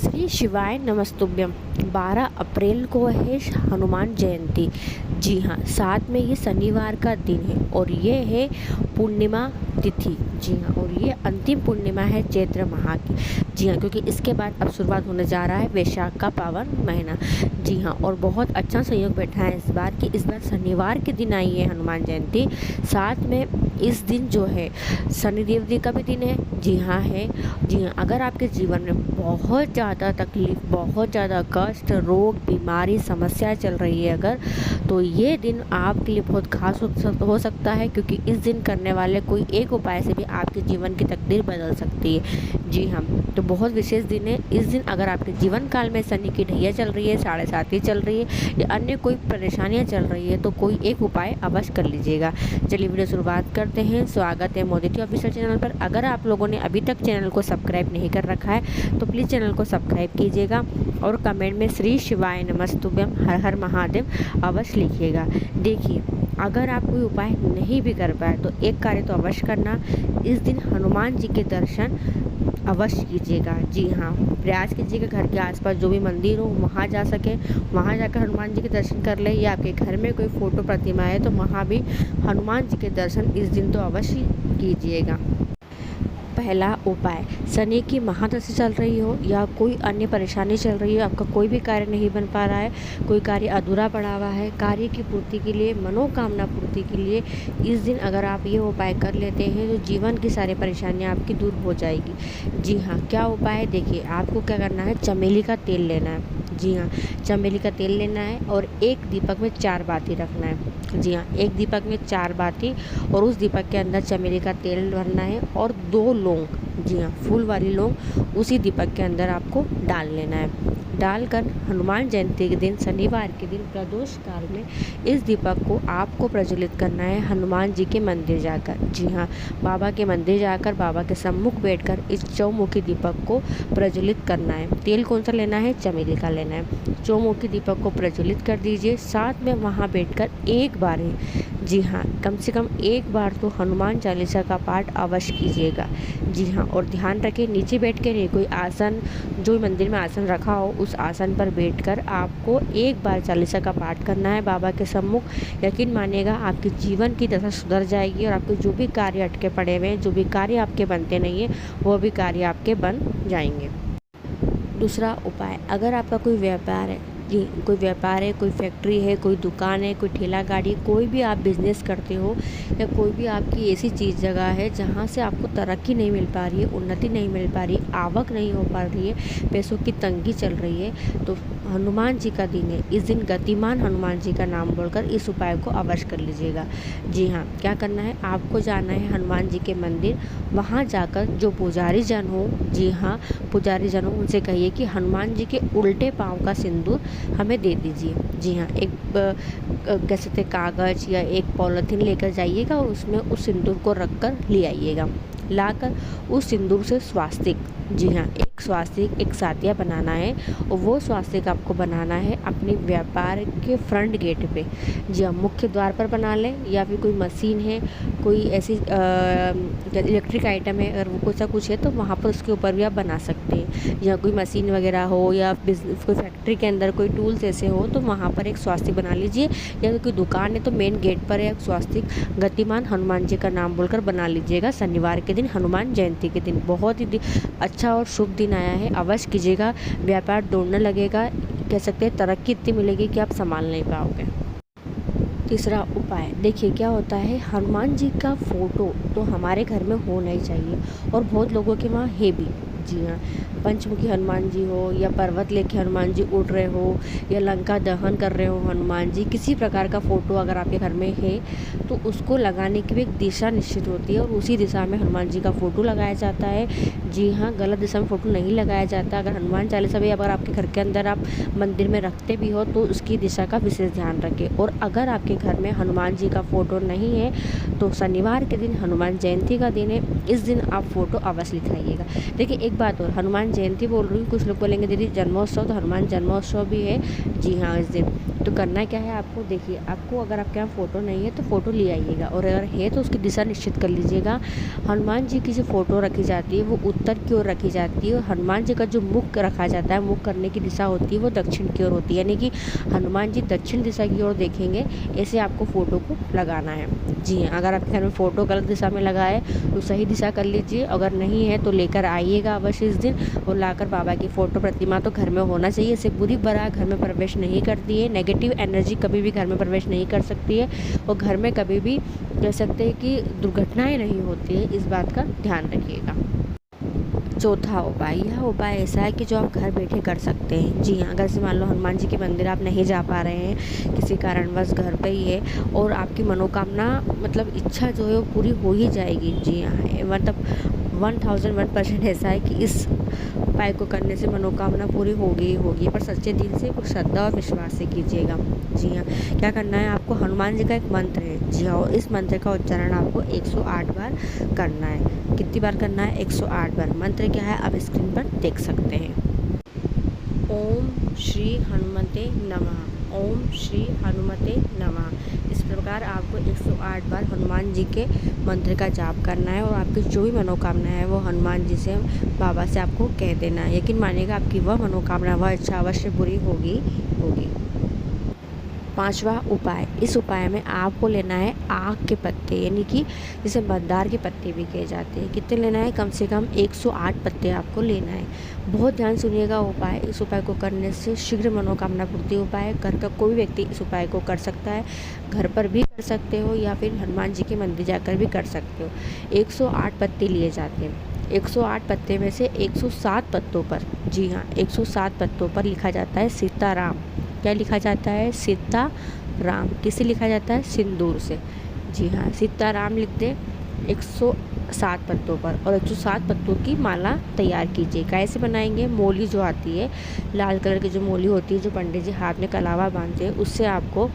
श्री शिवाय नमस्तुभ्यम। 12 अप्रैल को है हनुमान जयंती। जी हाँ, साथ में ये शनिवार का दिन है और ये है पूर्णिमा तिथि। जी हाँ, और ये अंतिम पूर्णिमा है चैत्र माह की। जी हाँ, क्योंकि इसके बाद अब शुरुआत होने जा रहा है वैशाख का पावन महीना। जी हाँ, और बहुत अच्छा संयोग बैठा है इस बार कि इस बार शनिवार के दिन आई है हनुमान जयंती। साथ में इस दिन जो है शनिदेव जी का भी दिन है। जी हाँ है। जी हाँ, अगर आपके जीवन में बहुत ज़्यादा तकलीफ, बहुत ज़्यादा कष्ट, रोग, बीमारी, समस्या चल रही है अगर, तो ये दिन आपके लिए बहुत खास हो सकता है, क्योंकि इस दिन करने वाले कोई एक उपाय से भी आपके जीवन की तकदीर बदल सकती है। जी हाँ, तो बहुत विशेष दिन है। इस दिन अगर आपके जीवन काल में शनि की ढैया चल रही है, 7.5 चल रही है या अन्य कोई परेशानियाँ चल रही है, तो कोई एक उपाय अवश्य कर लीजिएगा। चलिए वीडियो शुरुआत करते हैं। स्वागत है मोदी ऑफिशियल चैनल पर। अगर आप लोगों ने अभी तक चैनल को सब्सक्राइब नहीं कर रखा है तो प्लीज़ चैनल को सब्सक्राइब कीजिएगा और कमेंट में श्री शिवाय नमस्तुभ्यम हर हर महादेव अवश्य लिखिएगा। देखिए, अगर आप कोई उपाय नहीं भी कर पाए तो एक कार्य तो अवश्य करना, इस दिन हनुमान जी के दर्शन अवश्य कीजिएगा। जी हाँ, प्रयास कीजिएगा घर के आसपास जो भी मंदिर हो वहाँ जा सके, वहाँ जाकर हनुमान जी के दर्शन कर ले, या आपके घर में कोई फ़ोटो प्रतिमा है तो वहाँ भी हनुमान जी के दर्शन इस दिन तो अवश्य कीजिएगा। पहला उपाय, शनि की महादशा चल रही हो या कोई अन्य परेशानी चल रही हो, आपका कोई भी कार्य नहीं बन पा रहा है, कोई कार्य अधूरा पड़ा हुआ है, कार्य की पूर्ति के लिए, मनोकामना पूर्ति के लिए इस दिन अगर आप ये उपाय कर लेते हैं तो जीवन की सारी परेशानियां आपकी दूर हो जाएगी। जी हाँ, क्या उपाय है? देखिए, आपको क्या करना है, चमेली का तेल लेना है। जी हाँ, चमेली का तेल लेना है और एक दीपक में 4 बाती रखना है। जी हाँ, एक दीपक में 4 बाती और उस दीपक के अंदर चमेली का तेल भरना है और 2 लौंग, जी हाँ फूल वाली लौंग, उसी दीपक के अंदर आपको डाल लेना है। डालकर हनुमान जयंती के दिन, शनिवार के दिन प्रदोष काल में इस दीपक को आपको प्रज्वलित करना है हनुमान जी के मंदिर जाकर। जी हाँ, बाबा के मंदिर जाकर बाबा के सम्मुख बैठकर इस चौमुखी दीपक को प्रज्वलित करना है। तेल कौन सा लेना है? चमेली का लेना है। चौमुखी दीपक को प्रज्वलित कर दीजिए। साथ में वहाँ बैठकर एक बार ही, जी हाँ कम से कम एक बार तो हनुमान चालीसा का पाठ अवश्य कीजिएगा। जी हाँ, और ध्यान रखें नीचे बैठ के नहीं, कोई आसन, जो मंदिर में आसन रखा हो उस आसन पर बैठकर आपको एक बार चालीसा का पाठ करना है बाबा के सम्मुख। यकीन मानिएगा आपके जीवन की दशा सुधर जाएगी और आपके जो भी कार्य अटके पड़े हुए हैं, जो भी कार्य आपके बनते नहीं हैं, वो भी कार्य आपके बन जाएंगे। दूसरा उपाय, अगर आपका कोई व्यापार है, जी कोई व्यापार है, कोई फैक्ट्री है, कोई दुकान है, कोई ठेला गाड़ी, कोई भी आप बिज़नेस करते हो या कोई भी आपकी ऐसी चीज़ जगह है जहाँ से आपको तरक्की नहीं मिल पा रही है, उन्नति नहीं मिल पा रही, आवक नहीं हो पा रही है, पैसों की तंगी चल रही है, तो हनुमान जी का दिन है। इस दिन गतिमान हनुमान जी का नाम बोलकर इस उपाय को अवश्य कर लीजिएगा। जी हाँ, क्या करना है, आपको जाना है हनुमान जी के मंदिर। वहाँ जाकर जो पुजारी जन हो, जी हाँ पुजारी जन हो, उनसे कहिए कि हनुमान जी के उल्टे पाँव का सिंदूर हमें दे दीजिए। जी हाँ, एक कह सकते कागज़ या एक पॉलीथीन लेकर जाइएगा और उसमें उस सिंदूर को रख कर ले आइएगा। लाकर उस सिंदूर से स्वास्तिक, जी हाँ एक स्वास्तिक, एक सातिया बनाना है और वो स्वास्तिक आपको बनाना है अपने व्यापार के फ्रंट गेट पे। जी हाँ, मुख्य द्वार पर बना लें, या फिर कोई मशीन है, कोई ऐसी इलेक्ट्रिक आइटम है, अगर वो कुछ है तो वहाँ पर उसके ऊपर भी आप बना सकते हैं। या कोई मशीन वगैरह हो या कोई फैक्ट्री के अंदर कोई टूल्स ऐसे हो तो वहाँ पर एक स्वास्तिक बना लीजिए, या कोई दुकान है तो मेन गेट पर एक स्वास्तिक गतिमान हनुमान जी का नाम बोलकर बना लीजिएगा। शनिवार के दिन, हनुमान जयंती के दिन बहुत ही अच्छा और शुभ दिन आया है, अवश्य कीजिएगा। व्यापार दौड़ने लगेगा, कह सकते हैं तरक्की इतनी मिलेगी कि आप संभाल नहीं पाओगे। तीसरा उपाय, देखिए क्या होता है, हनुमान जी का फोटो तो हमारे घर में होना ही चाहिए और बहुत लोगों के वहाँ है भी। जी हाँ, पंचमुखी हनुमान जी हो या पर्वत लेके हनुमान जी उड़ रहे हो या लंका दहन कर रहे हो हनुमान जी, किसी प्रकार का फ़ोटो अगर आपके घर में है तो उसको लगाने की भी एक दिशा निश्चित होती है और उसी दिशा में हनुमान जी का फ़ोटो लगाया जाता है। जी हाँ, गलत दिशा में फ़ोटो नहीं लगाया जाता। अगर हनुमान चालीसा भी अगर आपके घर के अंदर आप मंदिर में रखते भी हो तो उसकी दिशा का विशेष ध्यान रखें। और अगर आपके घर में हनुमान जी का फ़ोटो नहीं है तो शनिवार के दिन, हनुमान जयंती का दिन है, इस दिन आप फ़ोटो अवश्य लिखाइएगा। देखिए एक बात और, हनुमान जयंती बोल रही हूँ, कुछ लोग बोलेंगे दीदी जन्मोत्सव, तो हनुमान जन्मोत्सव भी है। जी हाँ, इस दिन तो करना क्या है आपको, देखिए आपको अगर आपके यहाँ फ़ोटो नहीं है तो फ़ोटो ले आइएगा, और अगर है तो उसकी दिशा निश्चित कर लीजिएगा। हनुमान जी की जो फ़ोटो रखी जाती है वो उत्तर की ओर रखी जाती है, और हनुमान जी का जो मुख रखा जाता है, मुख करने की दिशा होती है वो दक्षिण की ओर होती है, यानी कि हनुमान जी दक्षिण दिशा की ओर देखेंगे, ऐसे आपको फ़ोटो को लगाना है। जी हाँ, अगर आपके घर में फ़ोटो गलत दिशा में लगा है तो सही दिशा कर लीजिए, अगर नहीं है तो लेकर आइएगा अवश्य इस दिन, और लाकर बाबा की फ़ोटो प्रतिमा तो घर में होना चाहिए। इससे बुरी बला घर में प्रवेश नहीं करती है, नेगेटिव एनर्जी कभी भी घर में प्रवेश नहीं कर सकती है, और घर में कभी भी कह सकते हैं कि दुर्घटनाएं नहीं होती है, इस बात का ध्यान रखिएगा। चौथा उपाय, यह उपाय ऐसा है कि जो आप घर बैठे कर सकते हैं। जी हाँ, अगर से मान लो हनुमान जी के मंदिर आप नहीं जा पा रहे हैं, किसी कारणवश घर पे ही है, और आपकी मनोकामना मतलब इच्छा जो है वो पूरी हो ही जाएगी। जी हाँ, मतलब 1001% ऐसा है कि इस उपाय को करने से मनोकामना पूरी होगी ही होगी, पर सच्चे दिल से और श्रद्धा और विश्वास से कीजिएगा। जी हाँ, क्या करना है आपको, हनुमान जी का एक मंत्र है। जी हाँ, और इस मंत्र का उच्चारण आपको 108 बार करना है। कितनी बार करना है, 108 बार। मंत्र क्या है आप स्क्रीन पर देख सकते हैं। ओम श्री हनुमते नमः, ओम श्री हनुमते नमः। इस प्रकार आपको 108 बार हनुमान जी के मंत्र का जाप करना है, और आपकी जो भी मनोकामना है वो हनुमान जी से, बाबा से आपको कह देना है। यकीन मानिएगा आपकी वह मनोकामना, वह इच्छा अवश्य पूरी होगी होगी। पांचवा उपाय, इस उपाय में आपको लेना है आक के पत्ते, यानी कि जिसे मंदार के पत्ते भी कहे जाते हैं। कितने लेना है, कम से कम 108 पत्ते आपको लेना है। बहुत ध्यान सुनिएगा उपाय, इस उपाय को करने से शीघ्र मनोकामना पूर्ति उपाय है। घर का कोई भी व्यक्ति इस उपाय को कर सकता है, घर पर भी कर सकते हो या फिर हनुमान जी के मंदिर जाकर भी कर सकते हो। 108 पत्ते लिए जाते हैं। 108 पत्ते में से 107 पत्तों पर, जी हाँ 107 पत्तों पर लिखा जाता है सीताराम। क्या लिखा जाता है, सीताराम। किससे लिखा जाता है, सिंदूर से। जी हाँ, सीताराम लिख दें 107 पत्तों पर, और 107 पत्तों की माला तैयार कीजिए। कैसे बनाएंगे, मोली जो आती है, लाल कलर की जो मोली होती है, जो पंडित जी हाथ में कलावा बांधते हैं, उससे आपको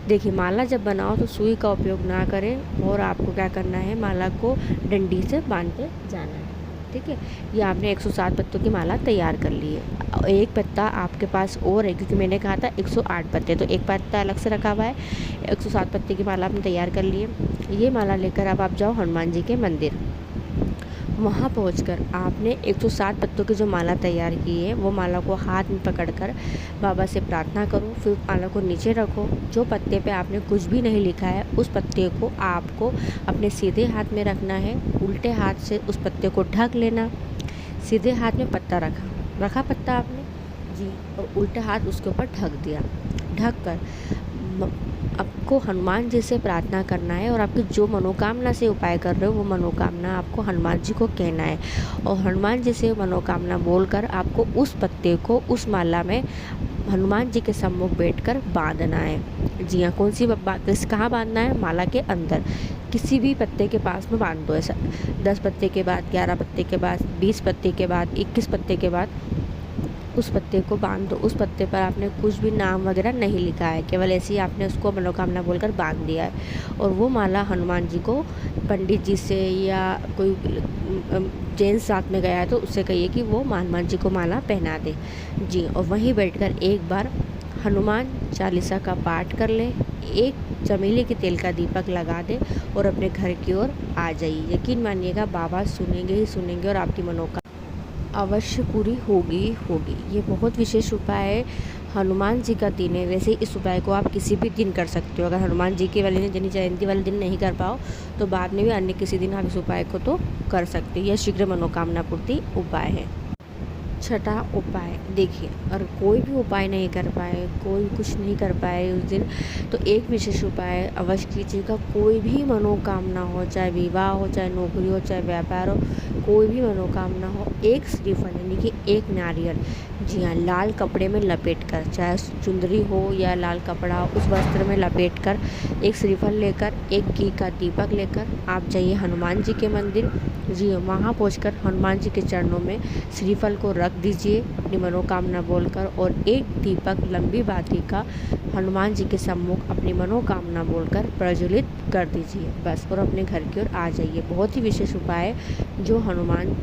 देखिए माला जब बनाओ तो सुई का उपयोग ना करें, और आपको क्या करना है, माला को डंडी से बांधते जाना है। ठीक है, ये आपने 107 पत्तों की माला तैयार कर ली है। एक पत्ता आपके पास और है, क्योंकि मैंने कहा था 108 पत्ते, तो एक पत्ता अलग से रखा हुआ है। 107 पत्ते की माला आपने तैयार कर ली है। ये माला लेकर अब आप जाओ हनुमान जी के मंदिर। वहाँ पहुंचकर आपने 107 पत्तों की जो माला तैयार की है वो माला को हाथ में पकड़कर बाबा से प्रार्थना करो। फिर माला को नीचे रखो। जो पत्ते पे आपने कुछ भी नहीं लिखा है उस पत्ते को आपको अपने सीधे हाथ में रखना है। उल्टे हाथ से उस पत्ते को ढक लेना। सीधे हाथ में पत्ता रखा पत्ता आपने जी, और उल्टा हाथ उसके ऊपर ढक दिया। ढक कर आपको हनुमान जी से प्रार्थना करना है, और आपकी जो मनोकामना से उपाय कर रहे हो वो मनोकामना आपको हनुमान जी को कहना है, और हनुमान जी से मनोकामना बोलकर आपको उस पत्ते को उस माला में हनुमान जी के सम्मुख बैठकर बांधना है। जी हाँ, कौन सी कहाँ बांधना है, माला के अंदर किसी भी पत्ते के पास में बांध दो। ऐसा 10 पत्ते के बाद, 11 पत्ते के बाद, 20 पत्ते के बाद, 21 पत्ते के बाद उस पत्ते को बांध दो। उस पत्ते पर आपने कुछ भी नाम वगैरह नहीं लिखा है, केवल ऐसे ही आपने उसको मनोकामना बोलकर बांध दिया है। और वो माला हनुमान जी को पंडित जी से या कोई जेंट्स साथ में गया है तो उससे कहिए कि वो हनुमान जी को माला पहना दे। जी, और वहीं बैठकर एक बार हनुमान चालीसा का पाठ कर ले, एक चमेली के तेल का दीपक लगा दे और अपने घर की ओर आ जाइए। यकीन मानिएगा बाबा सुनेंगे ही सुनेंगे, और आपकी मनोकामना अवश्य पूरी होगी होगी। ये बहुत विशेष उपाय है, हनुमान जी का दिन है। वैसे इस उपाय को आप किसी भी दिन कर सकते हो। अगर हनुमान जी के वाले दिन, जयंती वाले दिन नहीं कर पाओ तो बाद में भी अन्य किसी दिन आप इस उपाय को तो कर सकते हो। यह शीघ्र मनोकामना पूर्ति उपाय है। छठा उपाय, देखिए अगर कोई भी उपाय नहीं कर पाए, कोई कुछ नहीं कर पाए उस दिन, तो एक विशेष उपाय अवश्य कीजिएगा। कोई भी मनोकामना हो, चाहे विवाह हो, चाहे नौकरी हो, चाहे व्यापार हो, कोई भी मनोकामना हो, एक श्रीफल यानी कि एक नारियल, जी हाँ, लाल कपड़े में लपेट कर, चाहे चुंदरी हो या लाल कपड़ा, उस वस्त्र में लपेट कर एक श्रीफल लेकर, एक घी का दीपक लेकर आप जाइए हनुमान जी के मंदिर। जी, वहाँ पहुँचकर हनुमान जी के चरणों में श्रीफल को रख दीजिए अपनी मनोकामना बोलकर, और एक दीपक लंबी बाती का हनुमान जी के सम्मुख अपनी मनोकामना बोलकर प्रज्वलित कर दीजिए बस, और अपने घर की ओर आ जाइए। बहुत ही विशेष उपाय है जो हनुमान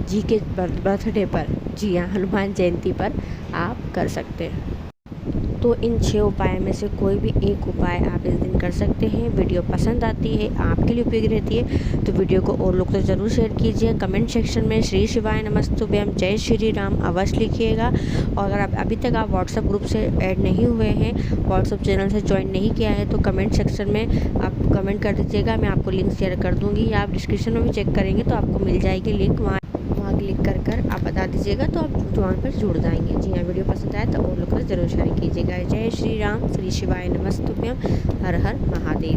जी के बर्थडे पर, जी हाँ, हनुमान जयंती पर आप कर सकते हैं। तो इन 6 उपाय में से कोई भी एक उपाय आप इस दिन कर सकते हैं। वीडियो पसंद आती है, आपके लिए उपयोगी रहती है तो वीडियो को और लोग तो ज़रूर शेयर कीजिए। कमेंट सेक्शन में श्री शिवाय नमस्तुभ्यम जय श्री राम अवश्य लिखिएगा। और अगर आप अभी तक आप व्हाट्सएप ग्रुप से ऐड नहीं हुए हैं, व्हाट्सएप चैनल से ज्वाइन नहीं किया है तो कमेंट सेक्शन में आप कमेंट कर दीजिएगा, मैं आपको लिंक शेयर कर दूँगी, या आप डिस्क्रिप्शन में भी चेक करेंगे तो आपको मिल जाएगी लिंक। वहाँ क्लिक कर आप बता दीजिएगा तो आप वहाँ पर जुड़ जाएंगे। जी हाँ, वीडियो पसंद आए तो और लोग को ज़रूर शेयर कीजिएगा। जय श्री राम, श्री शिवाय नमस्तुभ्यम, हर हर महादेव।